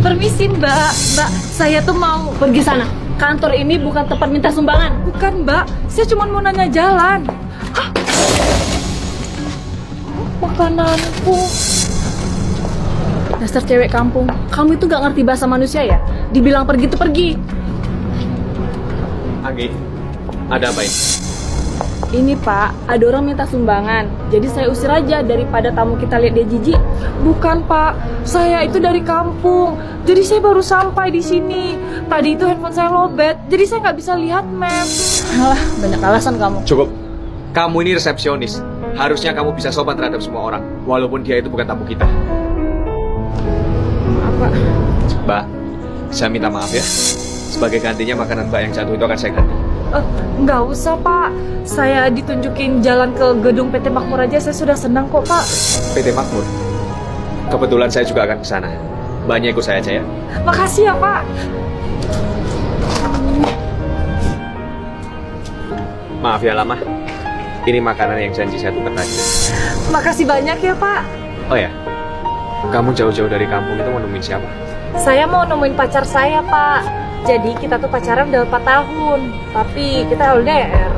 Permisi Mbak, saya tuh mau pergi sana. Kantor ini bukan tempat minta sumbangan. Bukan Mbak, saya cuma mau nanya jalan. Hah? Makananku. Dasar cewek kampung, kamu itu gak ngerti bahasa manusia ya? Dibilang pergi tuh pergi. Anggi, ada apa ini? Ini Pak, ada orang minta sumbangan. Jadi saya usir aja daripada tamu kita lihat dia jijik. Bukan Pak, saya itu dari kampung. Jadi saya baru sampai di sini. Tadi itu handphone saya lowbat, jadi saya nggak bisa lihat map. Alah, banyak alasan kamu. Cukup. Kamu ini resepsionis. Harusnya kamu bisa sopan terhadap semua orang, walaupun dia itu bukan tamu kita. Apa? Mbak, saya minta maaf ya. Sebagai gantinya makanan Mbak yang jatuh itu akan saya ganti. Nggak usah Pak, saya ditunjukin jalan ke gedung PT Makmur aja saya sudah senang kok Pak. PT Makmur. Kebetulan saya juga akan ke sana. Mbaknya ikut saya aja ya. Makasih ya Pak. Maaf ya lama. Ini makanan yang janji saya tukar tadi. Makasih banyak ya Pak. Oh ya, kamu jauh-jauh dari kampung itu mau nemuin siapa? Saya mau nemuin pacar saya Pak. Jadi kita tuh pacaran udah 4 tahun, tapi kita LDR.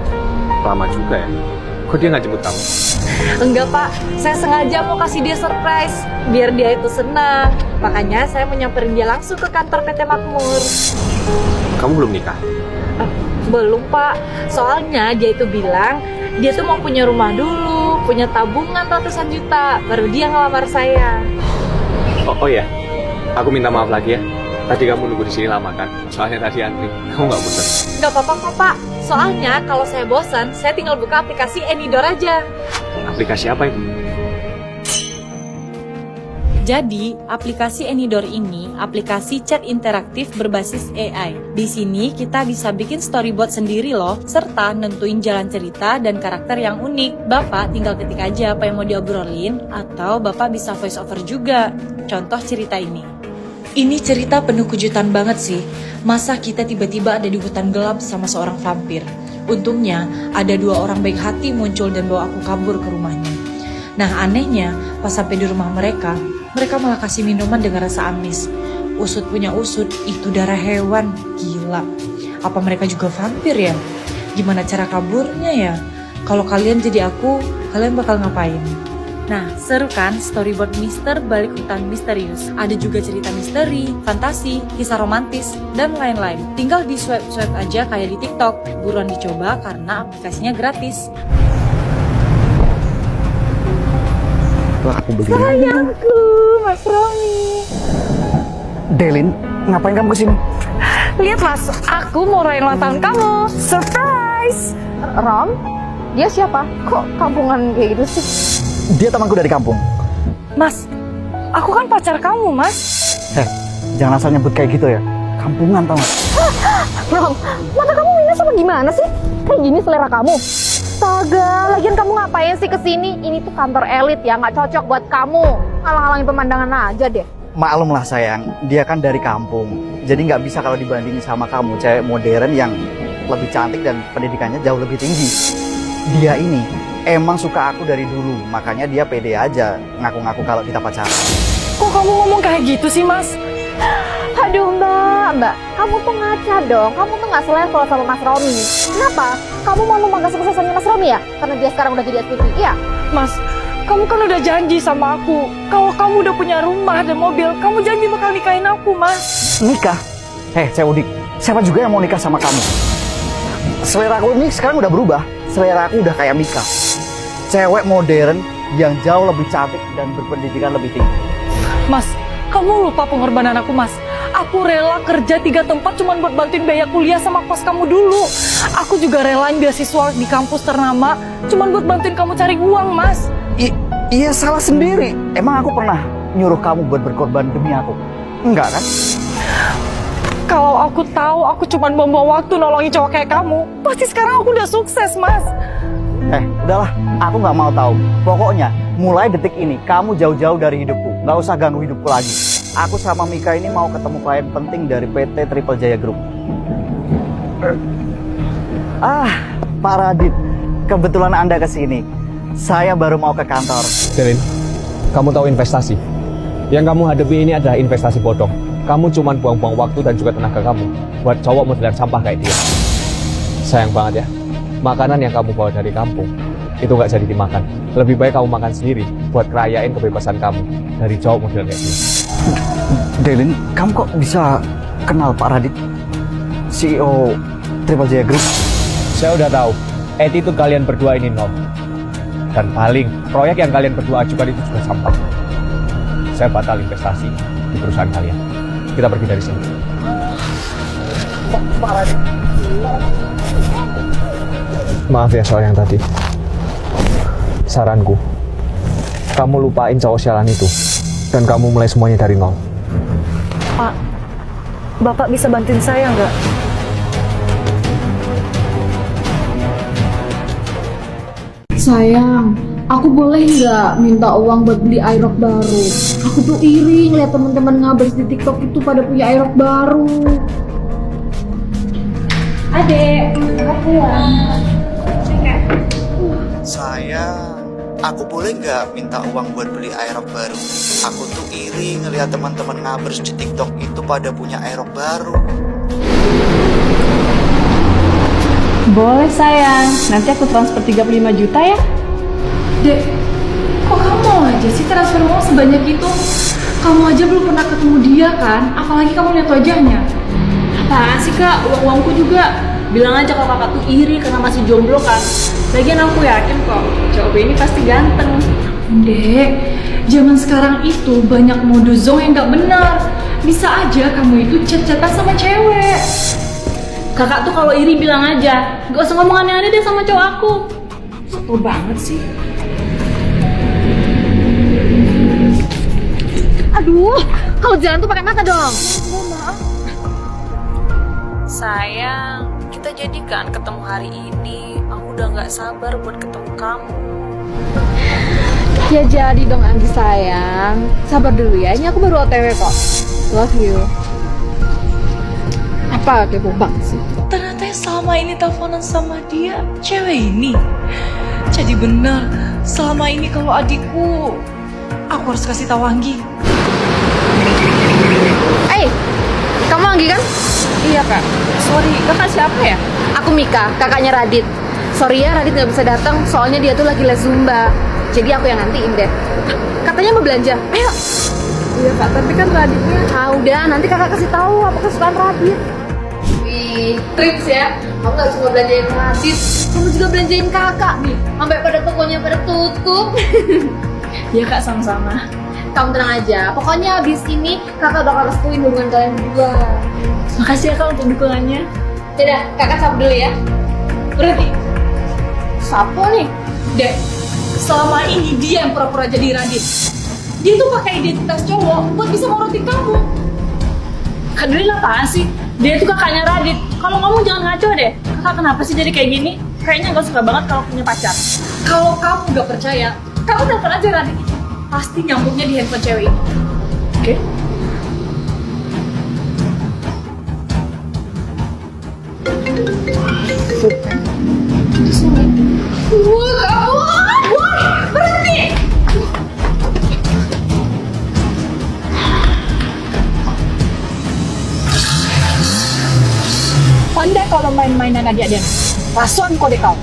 Lama juga ya. Kok dia nggak jemput kamu? Enggak Pak, saya sengaja mau kasih dia surprise biar dia itu senang. Makanya saya mau nyamperin dia langsung ke kantor PT Makmur. Kamu belum nikah? Belum Pak, soalnya dia itu bilang dia tuh mau punya rumah dulu, punya tabungan ratusan juta, baru dia ngelamar saya. Oh ya, aku minta maaf lagi ya. Tadi kamu nunggu di sini lama kan? Soalnya tadi antri. Kamu nggak bosan? Nggak apa-apa kok Pak, soalnya kalau saya bosan, saya tinggal buka aplikasi Anydoor aja. Aplikasi apa itu? Jadi, aplikasi Anydoor ini aplikasi chat interaktif berbasis AI. Di sini kita bisa bikin storyboard sendiri loh, serta nentuin jalan cerita dan karakter yang unik. Bapak tinggal ketik aja apa yang mau diobrolin, atau Bapak bisa voice over juga. Contoh cerita ini. Ini cerita penuh kejutan banget sih. Masa kita tiba-tiba ada di hutan gelap sama seorang vampir. Untungnya, ada 2 orang baik hati muncul dan bawa aku kabur ke rumahnya. Nah anehnya, pas sampai di rumah mereka malah kasih minuman dengan rasa amis. Usut punya usut, itu darah hewan. Gila, apa mereka juga vampir ya? Gimana cara kaburnya ya? Kalau kalian jadi aku, kalian bakal ngapain? Nah, seru kan storyboard Mister balik hutan misterius. Ada juga cerita misteri, fantasi, kisah romantis, dan lain-lain. Tinggal di swipe-swipe aja kayak di TikTok. Buruan dicoba karena aplikasinya gratis. Wah, aku begini. Sayangku, Mas Romi. Delin, ngapain kamu kesini? Lihat Mas, aku mau rayain ulang tahun kamu. Surprise! Rom, dia siapa? Kok kampungan kayak gitu sih? Dia temanku dari kampung. Mas, aku kan pacar kamu, Mas. Jangan asal nyebut kayak gitu ya. Kampungan tau gak? Rom, mata kamu minus apa gimana sih? Kayak gini selera kamu. Astaga, lagian kamu ngapain sih kesini? Ini tuh kantor elit ya, nggak cocok buat kamu. Ngalang-ngalangin pemandangan aja deh. Maklum lah sayang, dia kan dari kampung. Jadi nggak bisa kalau dibandingin sama kamu, cewek modern yang lebih cantik dan pendidikannya jauh lebih tinggi. Dia ini emang suka aku dari dulu, makanya dia pede aja ngaku-ngaku kalau kita pacaran. Kok kamu ngomong kayak gitu sih, Mas? Aduh mbak, kamu tuh ngaca dong. Kamu tuh nggak selevel sama Mas Romi. Kenapa? Kamu mau memangkas kesuksesannya Mas Romi ya? Karena dia sekarang udah jadi SPV, iya? Mas, kamu kan udah janji sama aku. Kalau kamu udah punya rumah dan mobil, kamu janji bakal nikahin aku, Mas. Nikah? Cewek Udik, siapa juga yang mau nikah sama kamu? Selera aku ini sekarang udah berubah. Selera aku udah kayak Mika, cewek modern yang jauh lebih cantik dan berpendidikan lebih tinggi. Mas, kamu lupa pengorbanan aku, Mas. Aku rela kerja 3 tempat cuma buat bantuin biaya kuliah sama kos kamu dulu. Aku juga relain beasiswa di kampus ternama cuma buat bantuin kamu cari uang, Mas. Iya salah sendiri. Emang aku pernah nyuruh kamu buat berkorban demi aku? Enggak kan? Kalau aku tahu aku cuma buang waktu nolongin cowok kayak kamu, pasti sekarang aku udah sukses, Mas. Udahlah, aku nggak mau tahu. Pokoknya, mulai detik ini, kamu jauh-jauh dari hidupku. Nggak usah ganggu hidupku lagi. Aku sama Mika ini mau ketemu klien penting dari PT Triple Jaya Group. Pak Radit, kebetulan Anda kesini. Saya baru mau ke kantor. Delin, kamu tahu investasi? Yang kamu hadapi ini adalah investasi bodong. kamu cuma buang-buang waktu dan juga tenaga kamu buat cowok modelan sampah kayak dia. Sayang banget ya, makanan yang kamu bawa dari kampung itu nggak jadi dimakan. Lebih baik kamu makan sendiri buat kerayain kebebasan kamu dari cowok model kayak dia. Delin, kamu kok bisa kenal Pak Radit, CEO Triple Jaya Group? Saya udah tahu, attitude kalian berdua ini nol. Dan paling, proyek yang kalian berdua ajukan itu juga sampah. Saya batal investasi di perusahaan kalian. Kita pergi dari sini. Pak Radit. Maaf ya soal yang tadi. Saranku, kamu lupain cowok sialan itu. Dan kamu mulai semuanya dari nol. Pak, Bapak bisa bantuin saya nggak? Sayang, aku boleh nggak minta uang buat beli aerox baru? Aku tuh iri ngeliat teman-teman ngabers di TikTok itu pada punya aerox baru. Adek, aku Sayang, aku boleh nggak minta uang buat beli aerox baru? Aku tuh iri ngelihat teman-teman ngabers di TikTok itu pada punya aerox baru. Boleh sayang, nanti aku transfer 35 juta ya. Dek, kok kamu mau aja sih transfer uang sebanyak itu? Kamu aja belum pernah ketemu dia kan? Apalagi kamu lihat wajahnya. Apaan sih kak, uang-uangku juga. Bilang aja kalau kakak tuh iri karena masih jomblo kan. Lagian aku yakin kok, cowok ini pasti ganteng. Dek, zaman sekarang itu banyak mode zong yang gak benar. Bisa aja kamu itu chat-chatan sama cewek. Kakak tuh kalau iri bilang aja, gak usah ngomong aneh-aneh deh sama cowok aku. Sebel banget sih. Aduh, kalau jalan tuh pakai mata dong. Sayang, kita jadikan ketemu hari ini. Aku udah gak sabar buat ketemu kamu. Ya jadi dong Anggi sayang. Sabar dulu ya, ini aku baru OTW kok. Love you. Apa kepo banget sih? Ternyata yang selama ini teleponan sama dia cewek ini. Jadi benar, selama ini kalau adikku, aku harus kasih tahu Anggi. Kamu Anggi kan? Iya kak, sorry kakak siapa ya? Aku Mika, kakaknya Radit. Sorry ya Radit nggak bisa datang, soalnya dia tuh lagi les Zumba. Jadi aku yang nantiin deh. Katanya mau belanja. Ayo. Iya kak, tapi kan Raditnya. Ah udah, nanti kakak kasih tahu apa kesukaan Radit. Wih, trips ya. Kamu nggak cuma belanjain Radit, kamu juga belanjain kakak nih. Sampai pada tokonya pada tutup. Iya kak, sama-sama. Kamu tenang aja, pokoknya abis ini kakak bakal restuin hubungan kalian berdua. Makasih ya kak untuk dukungannya. Yaudah, kakak sapu dulu ya. Berhenti. Sapo nih? Dek, selama ini dia yang pura-pura jadi Radit. Dia tuh pakai identitas cowok buat bisa morotin kamu. Kak Delin apaan sih? Dia tuh kakaknya Radit. Kalau ngomong jangan ngaco deh. Kakak kenapa sih jadi kayak gini? Kayaknya gak suka banget kalau punya pacar. Kalau kamu gak percaya, kamu telepon aja Radit. Pasti nyambungnya di handphone cewek ini. Oke? Pandai kalau main-mainan adik-adik. Rasuan kau deh kau.